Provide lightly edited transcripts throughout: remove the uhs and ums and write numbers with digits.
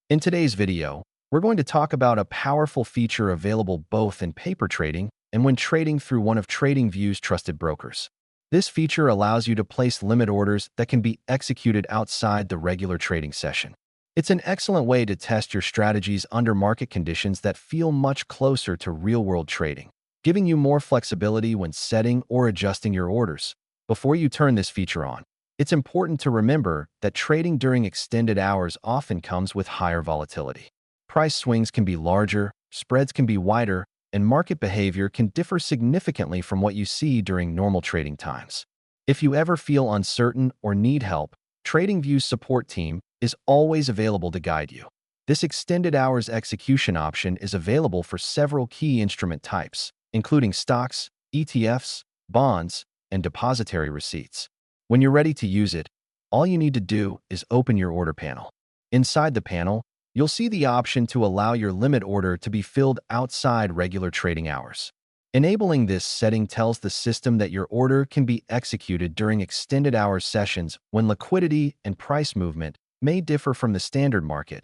In today's video, we're going to talk about a powerful feature available both in paper trading and when trading through one of TradingView's trusted brokers. This feature allows you to place limit orders that can be executed outside the regular trading session. It's an excellent way to test your strategies under market conditions that feel much closer to real-world trading, giving you more flexibility when setting or adjusting your orders. Before you turn this feature on, it's important to remember that trading during extended hours often comes with higher volatility. Price swings can be larger, spreads can be wider, and market behavior can differ significantly from what you see during normal trading times. If you ever feel uncertain or need help, TradingView's support team is always available to guide you. This extended hours execution option is available for several key instrument types, including stocks, ETFs, bonds, and depository receipts. When you're ready to use it, all you need to do is open your order panel. Inside the panel, you'll see the option to allow your limit order to be filled outside regular trading hours. Enabling this setting tells the system that your order can be executed during extended hours sessions when liquidity and price movement may differ from the standard market.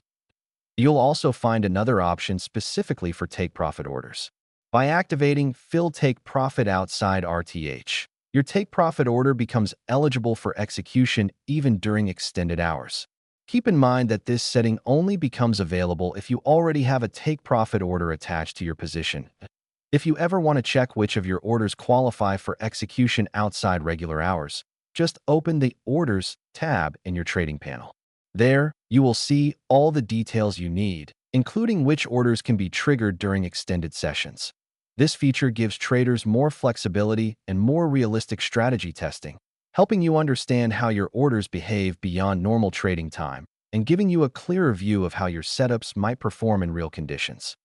You'll also find another option specifically for take-profit orders. By activating Fill Take Profit Outside RTH, your take-profit order becomes eligible for execution even during extended hours. Keep in mind that this setting only becomes available if you already have a take-profit order attached to your position. If you ever want to check which of your orders qualify for execution outside regular hours, just open the Orders tab in your trading panel. There, you will see all the details you need, including which orders can be triggered during extended sessions. This feature gives traders more flexibility and more realistic strategy testing, helping you understand how your orders behave beyond normal trading time and giving you a clearer view of how your setups might perform in real conditions.